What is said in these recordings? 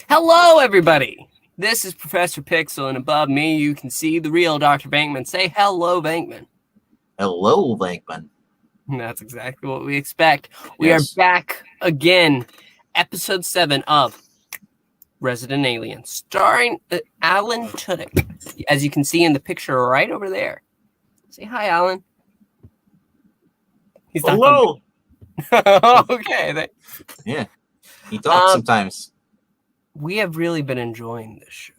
Hello, everybody. This is Professor Pixel, and above me, you can see the real Dr. Bankman. Say hello, Bankman. Hello, Bankman. That's exactly what we expect. We are back again. Episode 7 of Resident Alien, starring Alan Tudyk, as you can see in the picture right over there. Say hi, Alan. He's hello. Okay. Yeah, he talks sometimes. We have really been enjoying this show.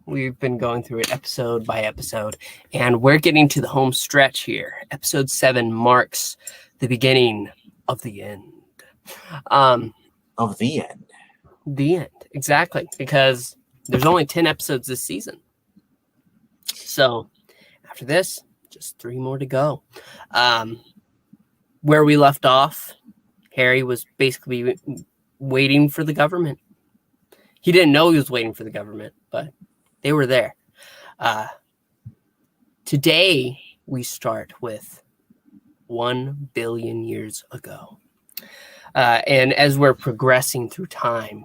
We've been going through it episode by episode, and we're getting to the home stretch here. Episode 7 marks the beginning of the end. Of the end. The end, exactly, because there's only 10 episodes this season. So after this, just 3 more to go. Where we left off, Harry was basically waiting for the government. He didn't know he was waiting for the government, but they were there. Today, we start with 1 billion years ago. And as we're progressing through time,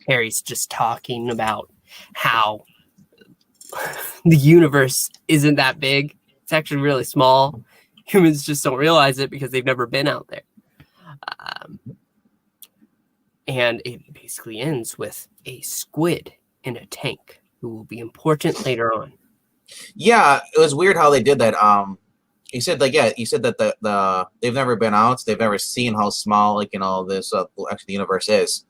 Harry's just talking about how the universe isn't that big. It's actually really small. Humans just don't realize it because they've never been out there. And it basically ends with a squid in a tank who will be important later on. Yeah, it was weird how they did that. He said that the they've never been out, so they've never seen how small this actually the universe is.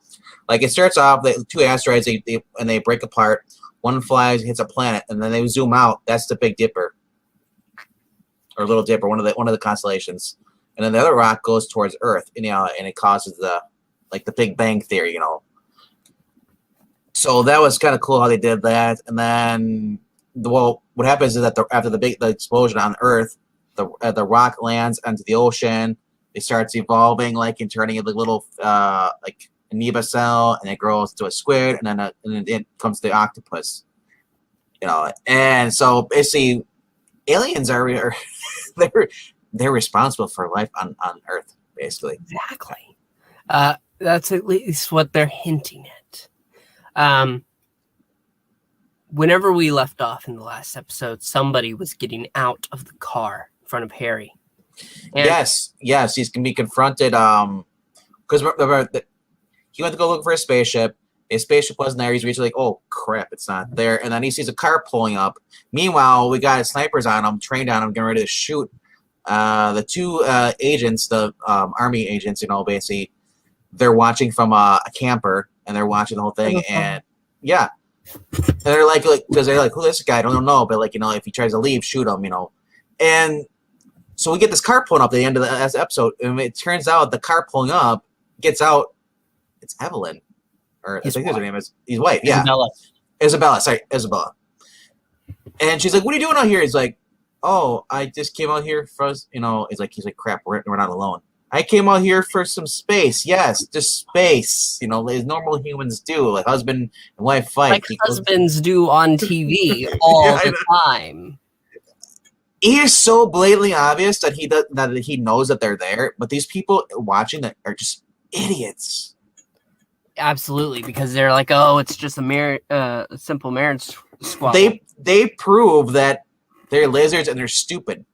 Like it starts off the 2 asteroids they break apart. One flies, hits a planet, and then they zoom out. That's the Big Dipper or Little Dipper, one of the constellations. And then the other rock goes towards Earth, and it causes the Big Bang Theory, So that was kind of cool how they did that. And then, what happens is that after the explosion on Earth, the rock lands onto the ocean. It starts evolving, and turning into a little amoeba cell, and it grows to a squid, and then it comes to the octopus. And so basically, aliens are they're responsible for life on Earth, basically. Exactly. That's at least what they're hinting at. Whenever we left off in the last episode, somebody was getting out of the car in front of Harry. And yes, he's gonna be confronted. Because he went to go look for a spaceship. His spaceship wasn't there. He's reaching oh crap, it's not there. And then he sees a car pulling up. Meanwhile, we got snipers on him, trained on him, getting ready to shoot. The 2 agents, the army agents, basically. They're watching from a camper, and they're watching the whole thing, and yeah, and they're because they're who is this guy? I don't know, but if he tries to leave, shoot him, And so we get this car pulling up at the end of the episode, and it turns out the car pulling up gets out. It's Evelyn, or I think her name is his wife. Yeah, Isabella. Sorry, Isabella. And she's like, "What are you doing out here?" He's like, "Oh, I just came out here for us." He's like, "Crap, we're not alone. I came out here for some space. Yes, just space. As normal humans do, like husband and wife fight. Like husbands do on TV all the time." He is so blatantly obvious that he knows that they're there, but these people watching that are just idiots. Absolutely, because they're like, "Oh, it's just a simple marriage squabble." They prove that they're lizards and they're stupid.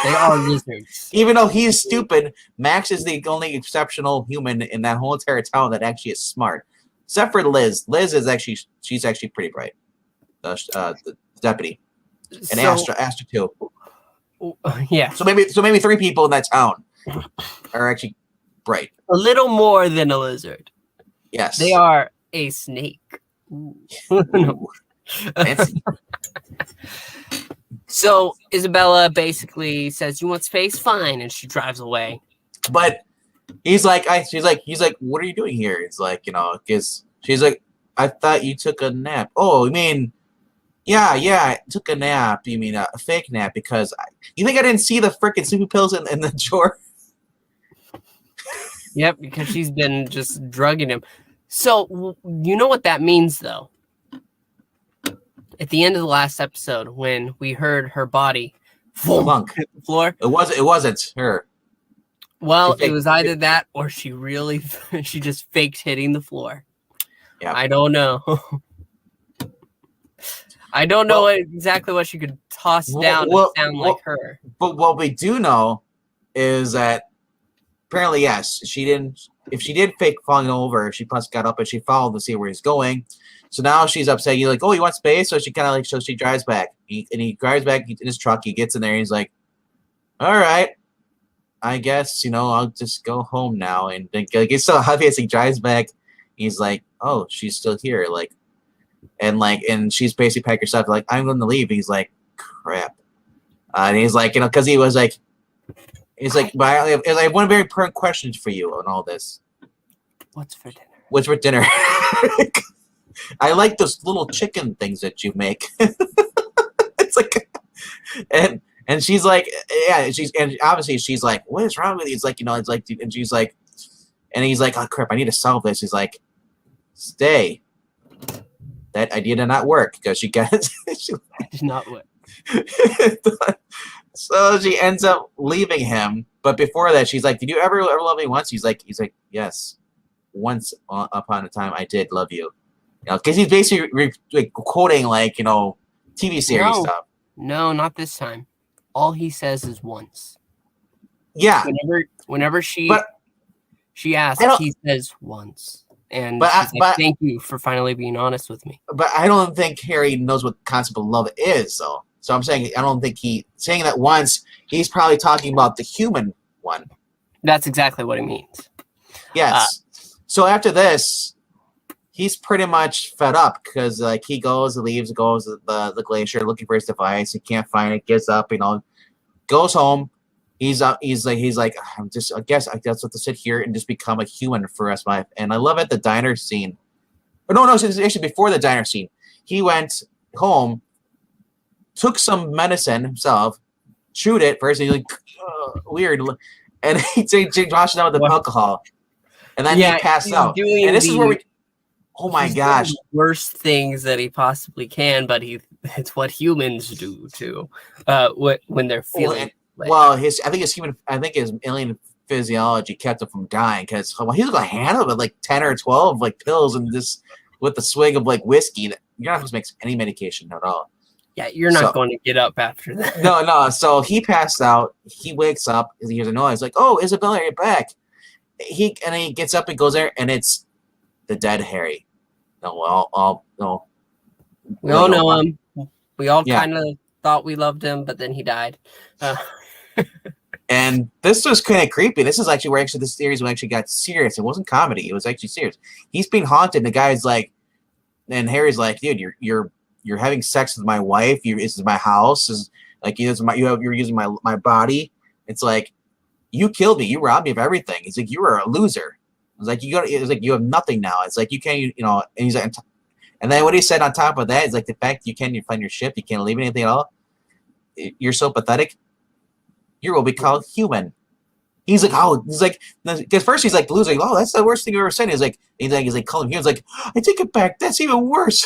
They are lizards. Even though he's stupid, Max is the only exceptional human in that whole entire town that actually is smart. Except for Liz. Liz is she's actually pretty bright. The deputy. And Astra too. Yeah. So maybe 3 people in that town are actually bright. A little more than a lizard. Yes. They are a snake. Ooh. Fancy. So Isabella basically says, "You want space? Fine," and she drives away. But he's like, "What are you doing here?" It's because she's like, "I thought you took a nap." Oh, you mean, yeah, I took a nap. You mean a fake nap? Because you think I didn't see the freaking sleeping pills in the drawer? Yep, because she's been just drugging him. So you know what that means, though. At the end of the last episode, when we heard her body flunk hit the floor, it wasn't her. Well, it was either that or she just faked hitting the floor. Yeah. I don't know. I don't know exactly what she could toss down to sound like her. But what we do know is that apparently, yes, she didn't. If she did fake falling over, she plus got up and she followed to see where he's going. So now she's upset. He's like, "Oh, you want space?" So she kind of like, so she drives back. He drives back in his truck. He gets in there. And he's like, "All right, I guess I'll just go home now." And like, it's so obvious. He drives back. He's like, "Oh, she's still here." And she's basically packed her stuff. Like, I'm going to leave. He's like, "Crap." And he's like, because he was like, he's like, but I have one very important question for you on all this. What's for dinner? What's for dinner? I like those little chicken things that you make. It's like, and she's like, yeah, and obviously she's like, what is wrong with you? It's like, it's like, and she's like, and he's like, oh crap, I need to solve this. He's like, stay. That idea did not work because she gets. It did not work. So she ends up leaving him, but before that, she's like, "Did you ever love me once?" He's like, "Yes, once upon a time, I did love you." Because he's basically quoting TV series stuff. No, not this time. All he says is once. Yeah. Whenever she asks, he says once. And she's like, thank you for finally being honest with me. But I don't think Harry knows what the concept of love is, though. So I'm saying I don't think saying that once. He's probably talking about the human one. That's exactly what he means. Yes. So after this, he's pretty much fed up because he goes to the glacier looking for his device. He can't find it. Gets up, goes home. He's like I guess I just have to sit here and just become a human for the rest of my life. And I love it the diner scene. No, it's actually before the diner scene. He went home, took some medicine himself, chewed it first, and he's like, weird, and he washed it out with the alcohol, and then he passed out. And this is where we. Oh my gosh! Worst things that he possibly can, but it's what humans do too. When they're feeling. Well, I think his alien physiology kept him from dying because he's gonna handle it 10 or 12 pills and this with a swig of whiskey. You're not supposed to mix any medication at all. Yeah, you're not going to get up after that. No. So he passed out. He wakes up. He hears a noise like, "Oh, Isabella, you're back." He gets up and goes there, and it's the dead Harry. No, we all know him. We all kind of thought we loved him, but then he died. And this was kind of creepy. This is actually where this series actually got serious. It wasn't comedy. It was actually serious. He's being haunted. The guy's like, and Harry's like, dude, you're having sex with my wife. This is my house. This is you're using my body. It's like, you killed me. You robbed me of everything. He's like, you were a loser. It's like you have nothing now. It's like you can't, and he's like, and then what he said on top of that is the fact you can't even find your ship, you can't leave anything at all. You're so pathetic. You're what we call human. He's like, because first he's like, loser. Oh, that's the worst thing you ever said. He's like, call him human. He's like, I take it back. That's even worse.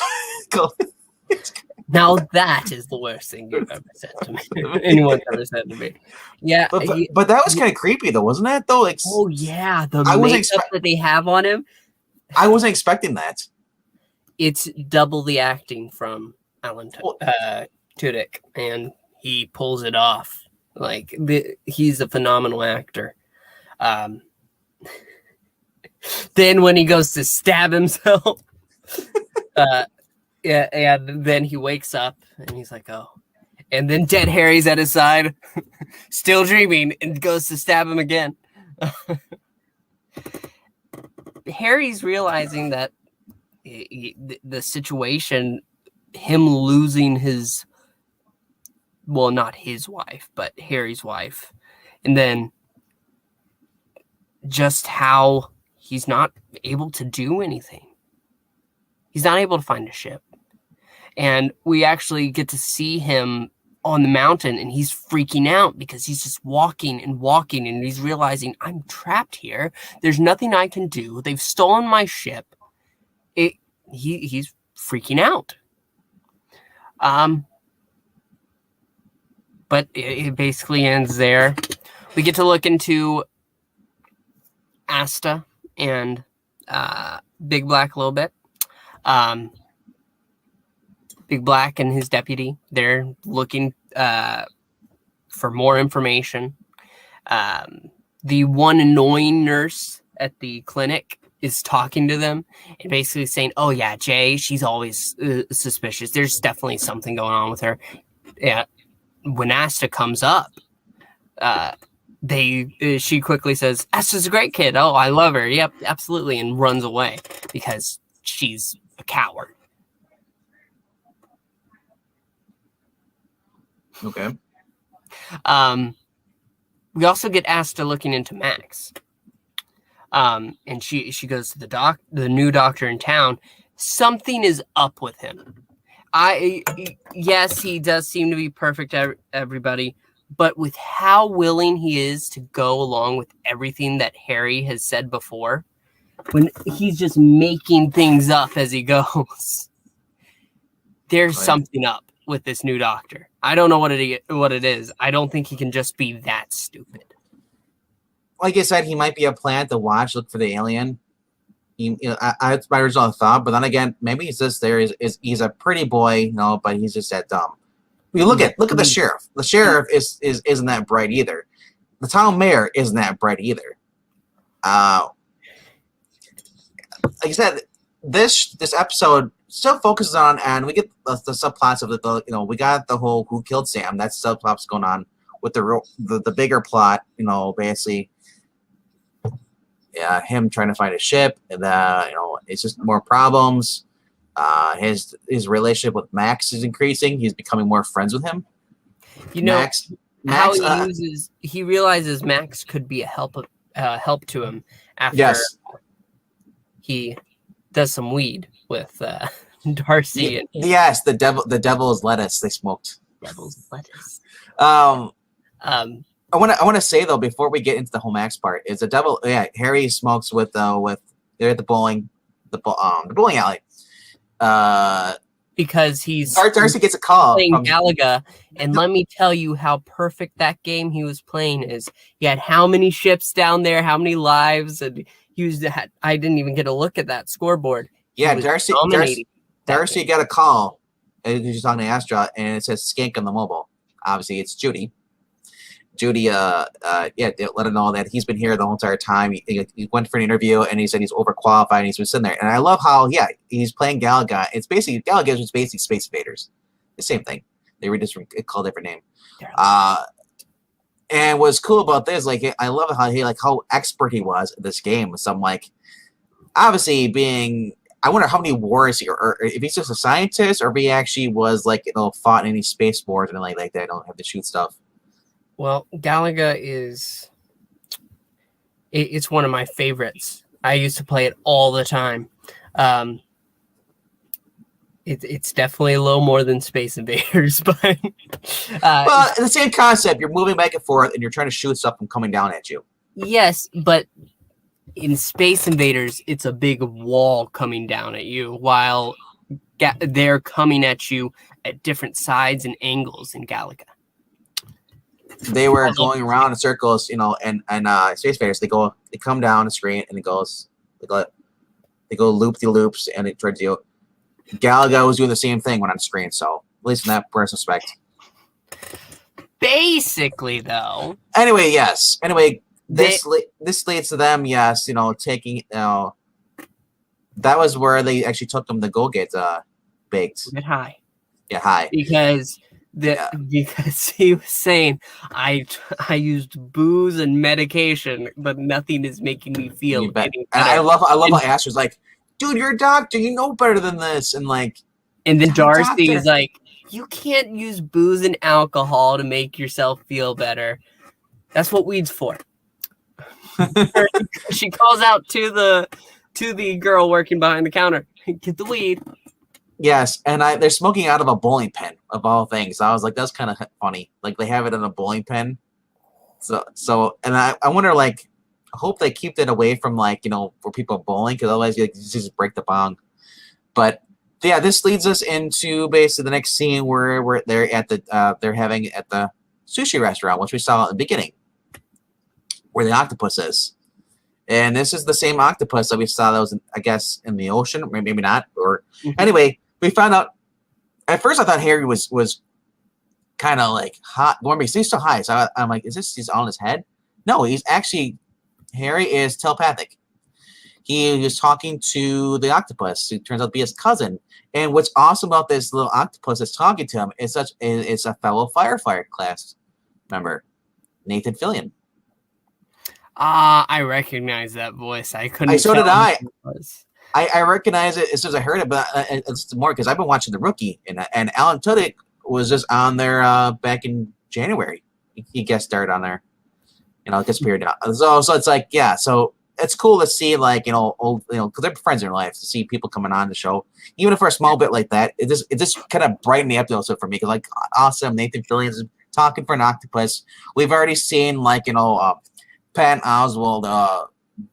Now that is the worst thing you've ever said to me. Anyone's ever said to me. Yeah, but that was kind of creepy though, wasn't it? Though, oh yeah, the makeup that they have on him. I wasn't expecting that. It's double the acting from Alan Tudyk, and he pulls it off. He's a phenomenal actor. Then when he goes to stab himself, then he wakes up and he's like, oh. And then dead Harry's at his side, still dreaming, and goes to stab him again. Harry's realizing that the situation, him losing his, well, not his wife, but Harry's wife, and then just how he's not able to do anything. He's not able to find a ship. And we actually get to see him on the mountain, and he's freaking out because he's just walking, and he's realizing, I'm trapped here. There's nothing I can do. They've stolen my ship. He's freaking out. But it basically ends there. We get to look into Asta and Big Black a little bit. Big Black and his deputy, they're looking for more information. The one annoying nurse at the clinic is talking to them and basically saying, "Oh yeah, Jay, she's always suspicious. There's definitely something going on with her." Yeah. When Asta comes up, she quickly says, "Asta's a great kid. Oh, I love her. Yep, absolutely," and runs away because she's a coward. Okay. We also get Asta looking into Max. And she goes to the new doctor in town. Something is up with him. Yes, he does seem to be perfect, everybody, but with how willing he is to go along with everything that Harry has said before, when he's just making things up as he goes, there's something up with this new doctor. I don't know what it is. I don't think he can just be that stupid. Like I said, he might be a plant to watch, look for the alien. That's my original thought, but then again, maybe he's just there. He's a pretty boy, but he's just that dumb. Look at the sheriff. The sheriff isn't that bright either. The town mayor isn't that bright either. Like I said, this episode still focuses on, and we get the subplots of we got the whole who killed Sam. That's subplots going on with the bigger plot. Basically. Him trying to find a ship, and it's just more problems. His relationship with Max is increasing. He's becoming more friends with him. Max how he realizes Max could be a help to him after he does some weed with Darcy. Yes, the devil's lettuce they smoked. Devil's lettuce. I want to say though, before we get into the whole Max part, is the devil. Yeah, Harry smokes with they're at the bowling alley. Because he's Darcy gets a call playing Galaga, and let me tell you how perfect that game he was playing is. He had how many ships down there, how many lives, and I didn't even get a look at that scoreboard. Yeah, Darcy got a call. He's talking to Astra, and it says "skink" on the mobile. Obviously, it's Judy. Judy, let him know that he's been here the whole entire time. He went for an interview, and he said he's overqualified, and he's been sitting there. And I love how, he's playing Galaga. It's basically, Galaga is basically Space Invaders. The same thing. They were just called a different name. And what's cool about this, I love how expert he was at this game. So I'm obviously I wonder how many wars or if he's just a scientist, or if he actually was fought in any space wars and like that. Don't have to shoot stuff. Well, Galaga it's one of my favorites. I used to play it all the time. It's definitely a little more than Space Invaders, but well, the same concept. You're moving back and forth, and you're trying to shoot stuff from coming down at you. Yes, but in Space Invaders, it's a big wall coming down at you, while they're coming at you at different sides and angles in Galaga. They were going around in circles, and Space Invaders, they come down the screen, and it goes, they go loop-de-loops, and it towards you. Galaga was doing the same thing when on screen, so at least in that respect. Basically, though. Anyway, yes. This leads to them, taking, that was where they actually took them to go get baked. Get high. Yeah, high. Because he was saying, I used booze and medication, but nothing is making me feel any better. And I love how Astra's like, dude, you're a doctor, you know better than this, and then Darcy is like, you can't use booze and alcohol to make yourself feel better. That's what weed's for. She calls out to the girl working behind the counter, get the weed. Yes, and they're smoking out of a bowling pin, of all things. I was like, that's kind of funny. They have it in a bowling pin. So, and I wonder, I hope they keep it away from, for people bowling, because otherwise you just break the bong. But, yeah, this leads us into basically the next scene where they're they're having at the sushi restaurant, which we saw at the beginning, where the octopus is. And this is the same octopus that we saw that was, I guess, in the ocean, maybe not. Or Mhm. anyway, we found out. At first, I thought Harry was kind of like hot. He's so high, so I'm like, is this he's on his head? No, he's actually Harry is telepathic. He was talking to the octopus, who turns out to be his cousin. And what's awesome about this little octopus that's talking to him is it's a fellow firefighter class member, Nathan Fillion. I recognize that voice. I couldn't. So did I. Who it was. I recognize it as soon as I heard it, but it's more because I've been watching The Rookie, and Alan Tudyk was just on there back in January. He guest starred on there, disappeared now. So it's like, yeah, so it's cool to see, like, old, because they're friends in their lives, to see people coming on the show, even if for a small bit like that. It just kind of brightened the episode for me, because, like, awesome, Nathan Fillion is talking for an octopus. We've already seen, like, Patton Oswalt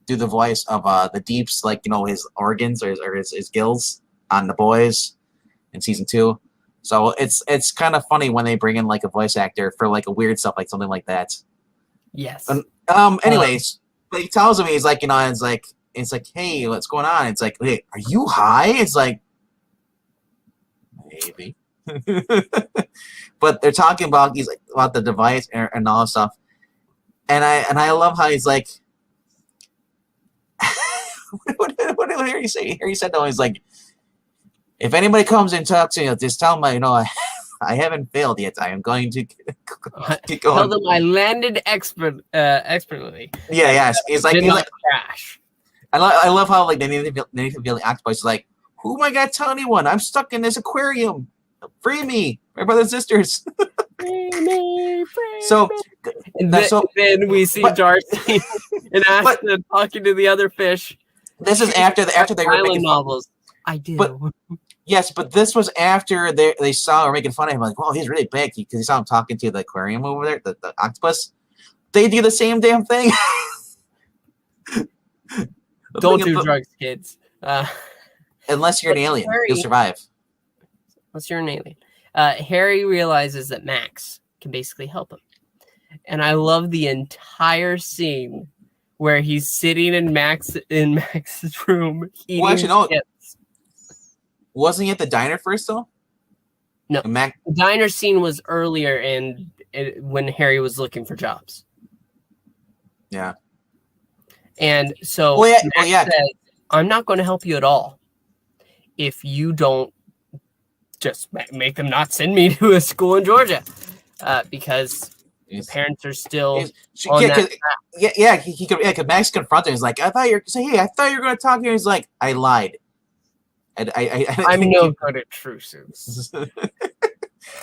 do the voice of the Deeps, like, his organs or his gills on The Boys in season 2. So it's kind of funny when they bring in, like, a voice actor for, like, a weird stuff, like something like that. Yes. And, anyways, but he tells me, he's like, it's like, hey, what's going on? It's like, hey, are you high? It's like, maybe. But they're talking about, he's like, about the device and all that stuff. And I love how he's like, what did Harry say? Harry said, no, he's like, if anybody comes and talks to you, just tell them, I haven't failed yet. I am going to keep going. Tell them I landed expertly. Yeah. He's like, crash. I love how, like, they need to feel the octopus is like, who am I gonna tell anyone? I'm stuck in this aquarium. Free me, my brothers and sisters. Free me. So, and then we see Darcy and Ashton talking to the other fish. This is after they were making novels. I do. But this was after they saw her making fun of him, like, oh, he's really big, because he saw him talking to the aquarium over there, the octopus. They do the same damn thing. Don't do drugs, kids. Unless you're an alien, you'll survive. Unless you're an alien. Harry realizes that Max can basically help him. And I love the entire scene where he's sitting in Max's room eating chips. Wasn't he at the diner first, though? No. The diner scene was earlier when Harry was looking for jobs. Yeah. And so Max says, I'm not going to help you at all if you don't just make them not send me to a school in Georgia, because the parents are still on that path. Because Max confronted him. He's like, I thought you were going to talk here. He's like, I lied. I'm no good at truces.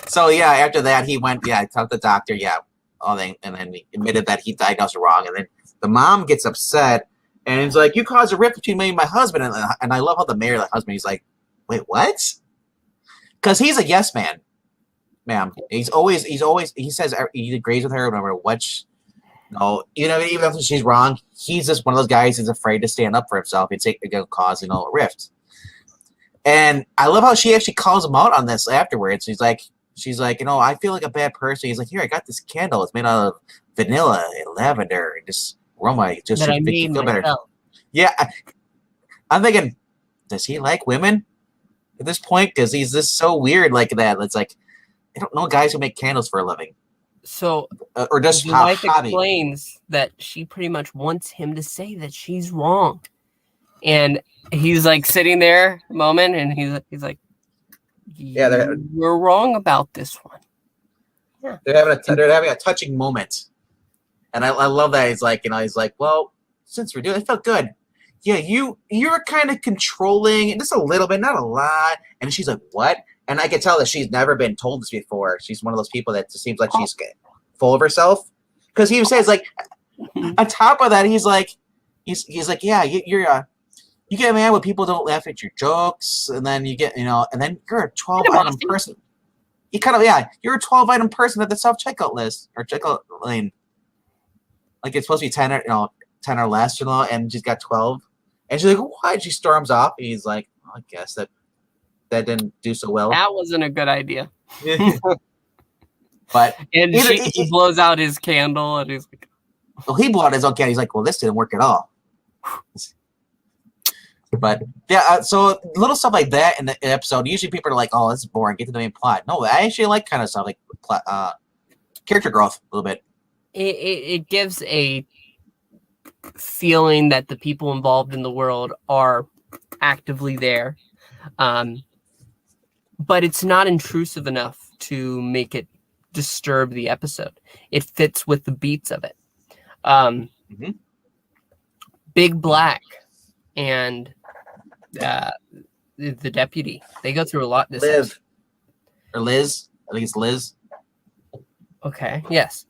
So yeah, after that he went, talked to the doctor, and then he admitted that he diagnosed it wrong, and then the mom gets upset and he's like, you caused a rift between me and my husband, and I love how the mayor, the husband, he's like, wait, what? Because he's a yes man, ma'am. He says he agrees with her no matter what. Even if she's wrong, he's just one of those guys who's afraid to stand up for himself. It's going to cause a rift. And I love how she actually calls him out on this afterwards. She's like, I feel like a bad person. He's like, here, I got this candle. It's made out of vanilla and lavender and just aroma. Just that to I make you feel better. Myself. Yeah, I'm thinking, does he like women at this point? Because he's just so weird like that. It's like, I don't know guys who make candles for a living. So, or just the wife explains that she pretty much wants him to say that she's wrong. And he's like sitting there a moment, and he's like, we're wrong about this one. Yeah. They're having a touching moment, and I love that. He's like, well, since we're doing it, felt good. Yeah, you're kind of controlling, just a little bit, not a lot. And she's like, what? And I can tell that she's never been told this before. She's one of those people that just seems like she's full of herself. Because he says, like, on top of that, he's like, yeah, you get mad when people don't laugh at your jokes, and then you get, and then you're a 12-item person. You're a 12-item person at the self-checkout list or checkout lane. Like, it's supposed to be 10 or less, and she's got 12. And she's like, why? She storms off. And he's like, I guess that didn't do so well. That wasn't a good idea. But he blows out his candle, and he's like, well, he blew out his own candle. He's like, well, this didn't work at all. But yeah, so little stuff like that in the episode. Usually people are like, "Oh, this is boring. Get to the main plot." No, I actually like kind of stuff like character growth a little bit. It gives a feeling that the people involved in the world are actively there, but it's not intrusive enough to make it disturb the episode. It fits with the beats of it. Big Black and the deputy, they go through a lot this episode. Or Liz. I think it's Liz. Okay, yes.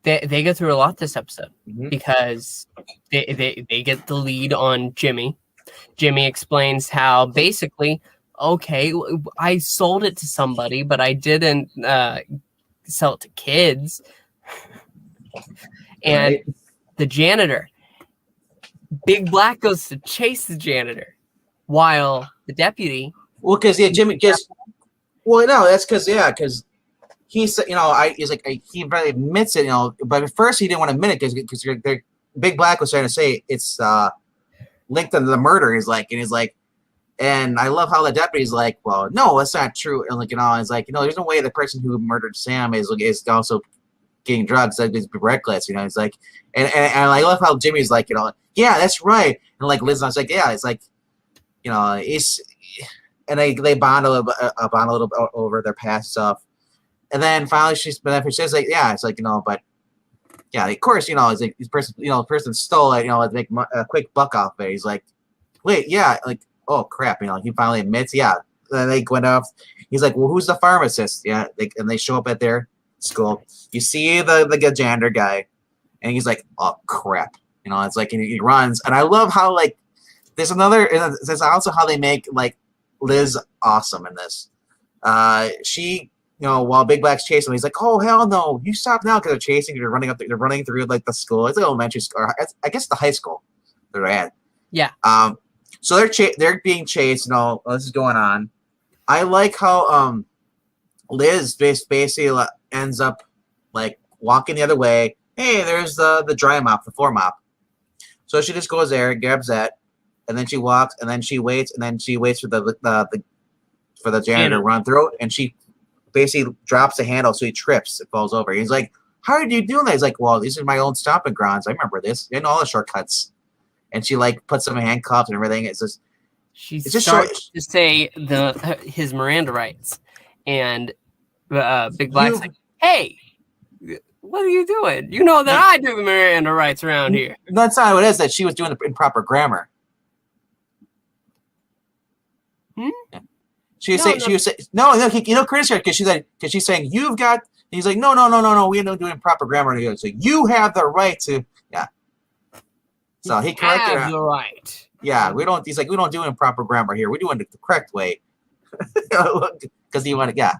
They go through a lot this episode because they get the lead on Jimmy. Jimmy explains how basically, okay, I sold it to somebody, but I didn't sell it to kids. And the janitor, Big Black goes to chase the janitor, while the deputy. Well, because Jimmy just. Well, no, that's because he's he's like he really admits it, but at first he didn't want to admit it because Big Black was trying to say it's linked to the murder. He's like, and I love how the deputy's like, well, no, that's not true. And it's like, there's no way the person who murdered Sam is also getting drugs. Like, it's reckless, it's like, and I love how Jimmy's like, yeah, that's right. And like Liz, I was like, yeah, it's like, it's, and they bond a little bit over their past stuff. And then finally she says like, yeah, it's like, but yeah, of course, it's like this person, the person stole it, to make a quick buck off of it. He's like, wait, yeah, like, oh crap, he finally admits, yeah. Then they went off. He's like, well, who's the pharmacist? Yeah, and they show up at their school. You see the janitor guy, and he's like, oh crap, it's like, and he runs. And I love how like there's also how they make like Liz awesome in this. She. While Big Black's chasing him, he's like, "Oh hell no! You stop now!" Because they're chasing. They're running through like the school. It's like elementary school. Or I guess the high school they're at. Yeah. So they're being chased. This is going on. I like how Liz basically ends up like walking the other way. Hey, there's the dry mop, the floor mop. So she just goes there, grabs that, and then she walks, and then she waits, for the janitor to run through, and she basically drops the handle, so he trips. It falls over. He's like, "How did you do that?" He's like, "Well, these are my own stomping grounds. I remember this. I know all the shortcuts." And she like puts him in handcuffs and everything. It's just starts to say his Miranda rights, and Big Black's like, "Hey, what are you doing? You know that I do the Miranda rights around here." That's not what it is. That she was doing the improper grammar. She was saying, criticize her because she's saying you've got. And he's like, no, we don't do improper grammar here. So you have the right to, yeah. So he corrected her. The right. Yeah, we don't. He's like, we don't do improper grammar here. We're doing it the correct way. Because he wanted, yeah.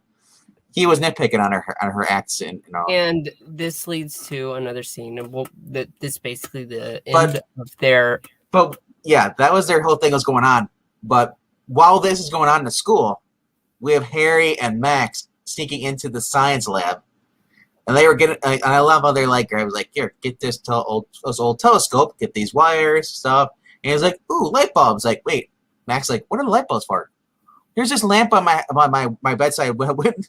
He was nitpicking on her accent, And this leads to another scene, and this basically the end of their. But yeah, that was their whole thing was going on, but. While this is going on in the school, we have Harry and Max sneaking into the science lab, and they were getting. And I love how they're like, I was like, "Here, get this old telescope, get these wires, stuff." And he's like, "Ooh, light bulbs!" Like, wait, Max, like, what are the light bulbs for? Here's this lamp on my bedside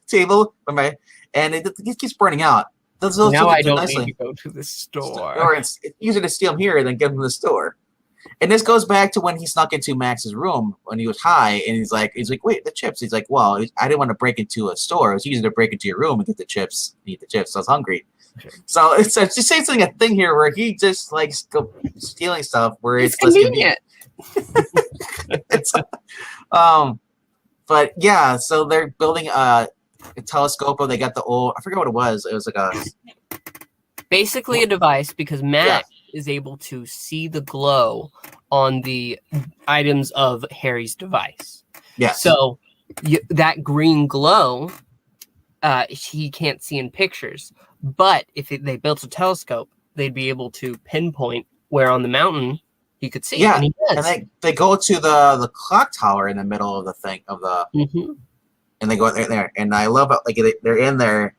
table, and it keeps burning out. Now I don't need to go to the store. Or it's easier to steal them here than get them to the store. And this goes back to when he snuck into Max's room when he was high, and he's like, wait, the chips. He's like, well, I didn't want to break into a store. It was easier to break into your room and get the chips, eat the chips. I was hungry. Okay. So it's just saying something a thing here where he just likes stealing stuff where it's less convenient. But yeah, so they're building a telescope. Or they got the old. I forget what it was. It was like basically a device because Max. Yeah. Is able to see the glow on the items of Harry's device. Yeah. So that green glow, he can't see in pictures. But if they built a telescope, they'd be able to pinpoint where on the mountain he could see. Yeah, and they go to the clock tower in the middle of the thing of the, and they go there. And I love it. Like they're in there.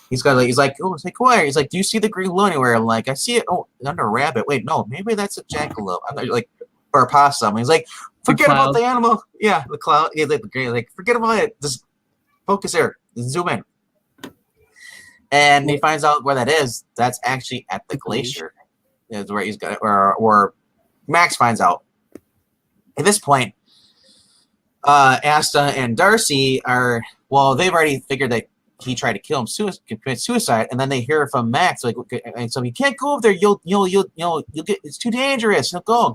He's like, oh, it's like, where? He's like, do you see the green glow anywhere? I'm like, I see it. Oh, under a rabbit. Wait, no, maybe that's a jackalope. I'm like, or a possum. He's like, forget about the animal. Yeah, the cloud. He's like, the green. Like, forget about it. Just focus here. Just zoom in. And he finds out where that is. That's actually at the glacier. Is where he's got, or Max finds out. At this point, Asta and Darcy are, well, they've already figured that he tried to kill him, commit suicide, and then they hear from Max, like, and so you can't go over there. You'll get. It's too dangerous. You'll go.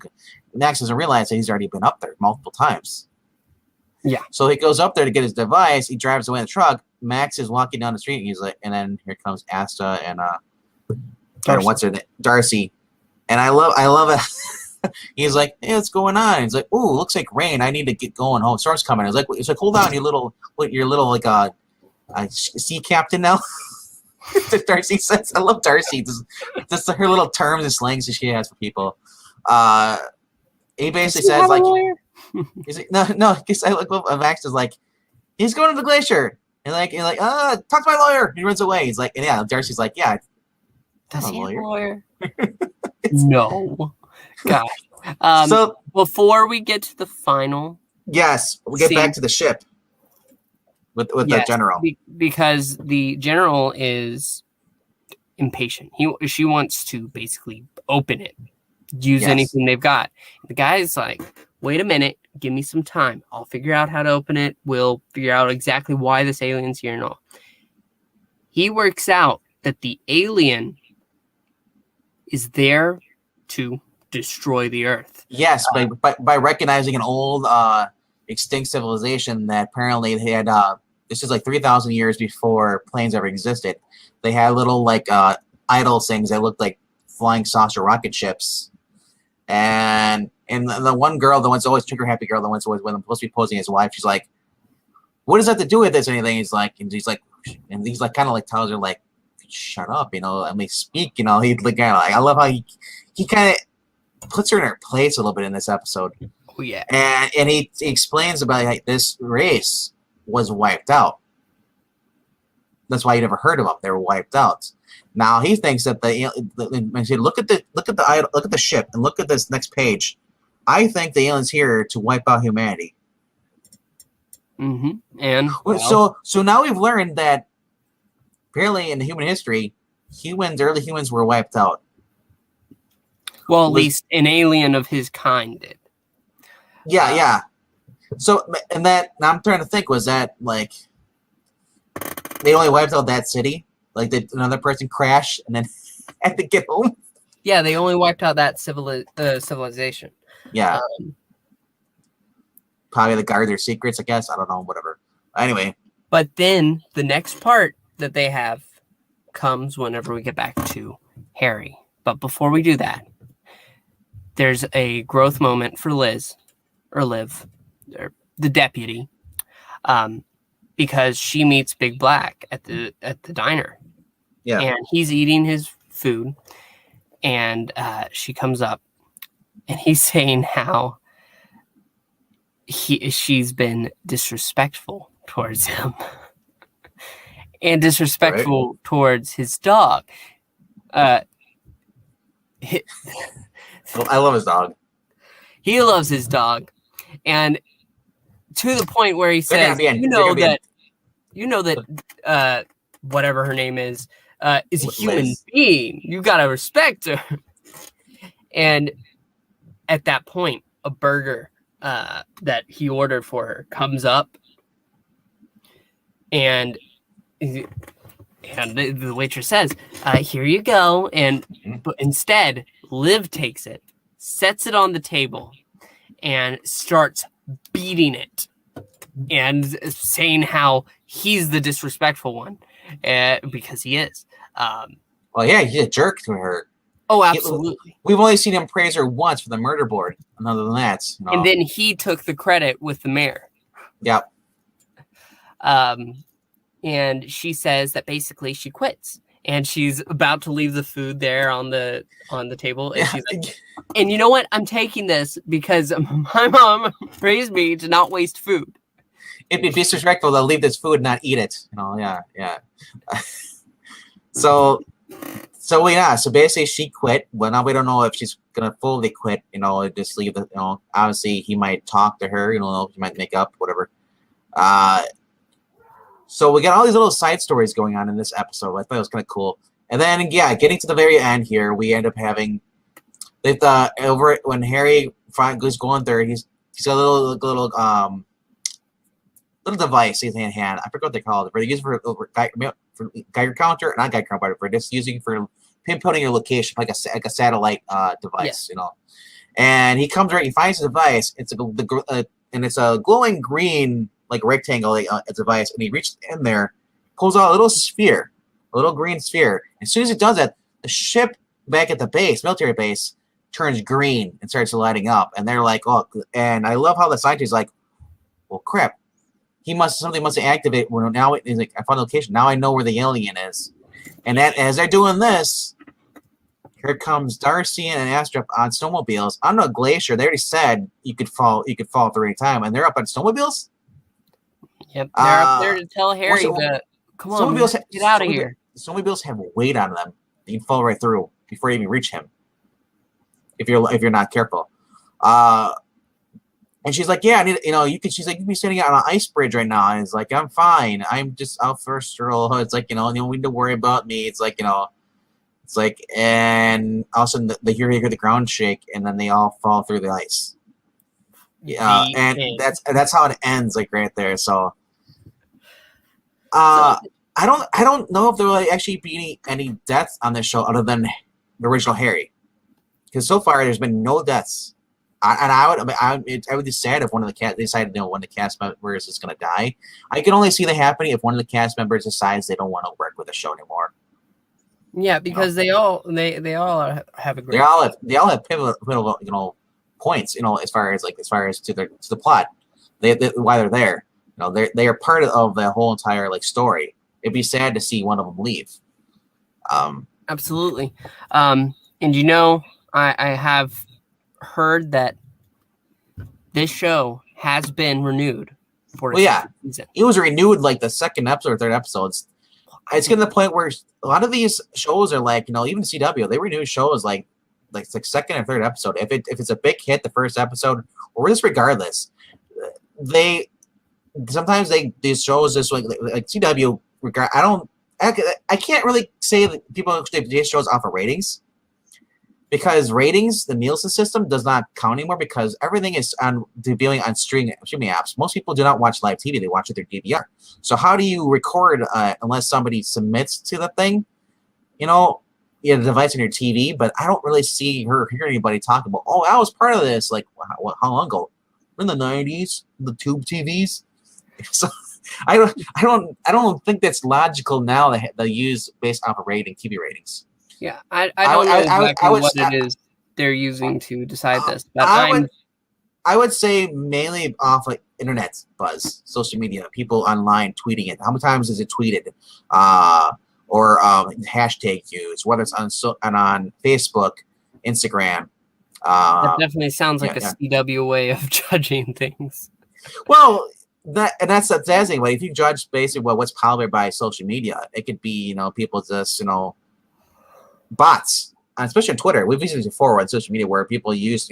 Max doesn't realize that he's already been up there multiple times. Yeah. So he goes up there to get his device. He drives away in the truck. Max is walking down the street. And he's like, and then here comes Asta and what's her name, Darcy, and I love it. He's like, hey, what's going on? He's like, ooh, looks like rain. I need to get going home. Storm's coming. It's like, hold on, your little like sea captain now. Darcy says, I love Darcy. This her little terms and slangs that she has for people. He basically says like, he's like, no. Because I look, Max is like, he's going to the glacier, and like, talk to my lawyer. He runs away. He's like, and yeah, Darcy's like, yeah, does he have a lawyer? No. Gosh. So before we get to the final, yes, we get back to the ship with the general, because the general is impatient. She wants to basically open it, use anything they've got. The guy's like, wait a minute, give me some time. I'll figure out how to open it. We'll figure out exactly why this alien's here and all. He works out that the alien is there to destroy the Earth. Yes, by recognizing an old extinct civilization that apparently they had. This is like 3,000 years before planes ever existed. They had little like idle things that looked like flying saucer rocket ships, and the one girl, the one's always trigger happy girl, the one's always with him, supposed to be posing his wife. She's like, "What does that have to do with this?" Or anything? He's like, kind of like tells her like, "Shut up," I mean, speak, He's like, I love how he kind of puts her in her place a little bit in this episode. Oh yeah, and he explains about like, this race was wiped out. That's why you never heard of them. They were wiped out. Now he thinks that look at the ship and look at this next page. I think the aliens here to wipe out humanity. Mm-hmm. And so now we've learned that apparently in human history, early humans were wiped out. Well, at least an alien of his kind did. Yeah. So, and that, now I'm trying to think, was that like they only wiped out that city? Like another person crashed and then had to get home? Yeah, they only wiped out that civilization. Yeah. Probably to guard their secrets, I guess. I don't know, whatever. Anyway. But then the next part that they have comes whenever we get back to Harry. But before we do that, there's a growth moment for Liv, or the deputy, because she meets Big Black at the diner. Yeah. And he's eating his food, and she comes up, and he's saying how she's been disrespectful towards him and disrespectful towards his dog. I love his dog. He loves his dog, and to the point where he says, you know that whatever her name is a human being. You gotta respect her. And at that point, a burger that he ordered for her comes up, and the waitress says, "Here you go." But instead, Liv takes it, sets it on the table, and starts beating it, and saying how he's the disrespectful one, because he is. Well, yeah, he's a jerk to her. Oh, absolutely. We've only seen him praise her once for the murder board. And other than that, and then he took the credit with the mayor. Yep. And she says that basically she quits, and she's about to leave the food there on the table. And she's like, and you know what? I'm taking this because my mom raised me to not waste food. It'd be disrespectful to leave this food and not eat it. Yeah. So so basically she quit. Well, now we don't know if she's gonna fully quit. Just leave the. Obviously he might talk to her. He might make up whatever. So we got all these little side stories going on in this episode. I thought it was kind of cool. And then getting to the very end here, we end up having over it when Harry goes going there. He's got a little device in his hand. I forgot what they call it. But they use it for Geiger counter, not Geiger counter, but just using for pinpointing your location, like a satellite device, And he comes right, he finds the device. It's a glowing green like rectangle device, and he reaches in there, pulls out a little green sphere. As soon as he does that, the ship back at the base, military base, turns green and starts lighting up. And they're like, oh, and I love how the scientist is like, well, crap. Something must activate. Well, now he's like, I found the location. Now I know where the alien is. And as they're doing this, here comes Darcy and Astrop on snowmobiles on a glacier. They already said you could fall through any time, and they're up on snowmobiles. Yep, they're up there to tell Harry that come on, get out of here. Snowmobiles have weight on them. You can fall right through before you even reach him. If you're not careful. And she's like, yeah, I need, she's like, you can be standing on an ice bridge right now. And it's like, I'm fine. I'm just out for a stroll. It's like, you don't need to worry about me. It's like, it's like, and all of a sudden they hear the ground shake, and then they all fall through the ice. Yeah, and that's how it ends, like right there. So, I don't know if there will actually be any deaths on this show other than the original Harry, because so far there's been no deaths. I would be sad if one of the cast decided one of the cast members is going to die. I can only see that happening if one of the cast members decides they don't want to work with the show anymore. Yeah, because they all have a great. They all have pivotal points. As far as to the plot, they why they're there. They are part of the whole entire story. It'd be sad to see one of them leave. Absolutely, and I have heard that this show has been renewed for season. It was renewed like the second episode or third episodes. It's getting to the point where a lot of these shows are even CW, they renew shows like second and third episode. If it's a big hit the first episode, or just regardless, these shows just like CW I can't really say that people these shows off of ratings. Because ratings, the Nielsen system does not count anymore because everything is debuting on streaming apps. Most people do not watch live TV; they watch it through DVR. So how do you record unless somebody submits to the thing? You have a device on your TV, but I don't really hear anybody talk about. Oh, I was part of this. Like how long ago? In the '90s, the tube TVs. So I don't think that's logical now that they use based off of TV ratings. Yeah, I don't know exactly what it is they're using to decide this. But I would say mainly off internet buzz, social media, people online tweeting it. How many times is it tweeted? Or hashtag use, whether it's on Facebook, Instagram. That definitely sounds like a CW way of judging things. Well, that's the thing. If you judge basically what's popular by social media, it could be people just bots, especially on Twitter. We've used it before on social media where people use,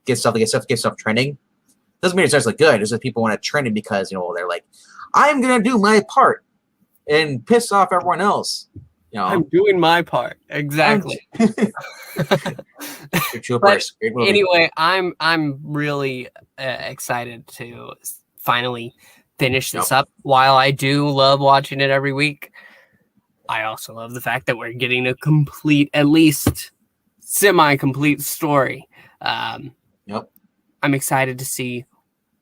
get stuff trending. Doesn't mean it starts good. It's just people want to trend it because they're like, I'm gonna do my part and piss off everyone else. I'm doing my part exactly. But anyway, I'm really excited to finally finish this up. While I do love watching it every week, I also love the fact that we're getting a complete, at least semi-complete story. I'm excited to see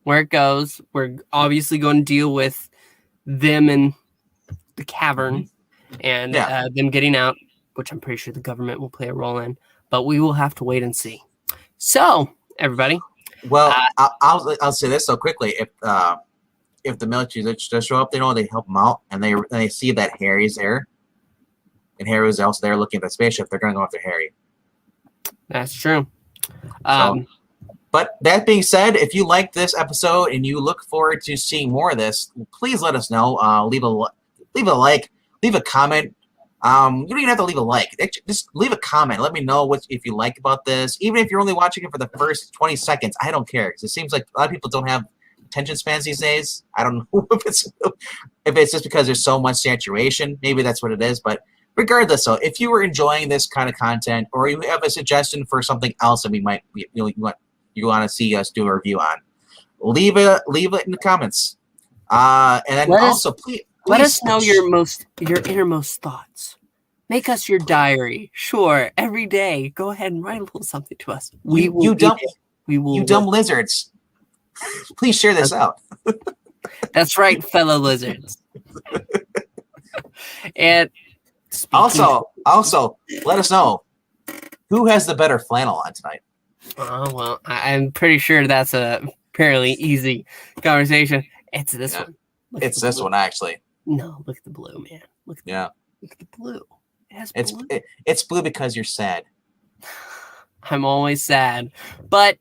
where it goes. We're obviously going to deal with them in the cavern and them getting out, which I'm pretty sure the government will play a role in, but we will have to wait and see. So, everybody. Well, I'll say this so quickly. If the military does show up, they help them out, and they see that Harry's there. And Harry was also there looking at the spaceship. They're going to go after Harry. That's true. But that being said, if you like this episode and you look forward to seeing more of this, please let us know. Leave a like leave a comment. You don't even have to leave a like. Just leave a comment. Let me know if you like about this. Even if you're only watching it for the first 20 seconds, I don't care. Because it seems like a lot of people don't have attention spans these days. I don't know if it's just because there's so much saturation. Maybe that's what it is. But regardless, though, if you were enjoying this kind of content, or you have a suggestion for something else that you want to see us do a review on, leave it in the comments. And then please let us know your innermost thoughts. Make us your diary. Sure, every day. Go ahead and write a little something to us. You dumb lizards. Please share this out. That's right, fellow lizards. And also, let us know who has the better flannel on tonight. Well, I'm pretty sure that's a fairly easy conversation. It's this one. It's this one, actually. No, look at the blue, man. Look at the blue. It has blue. It's blue because you're sad. I'm always sad. But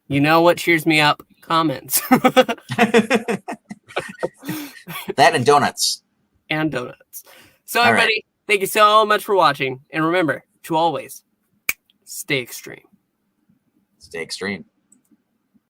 you know what cheers me up? Comments. That and donuts. And donuts. So, everybody, thank you so much for watching. And remember to always stay extreme. Stay extreme.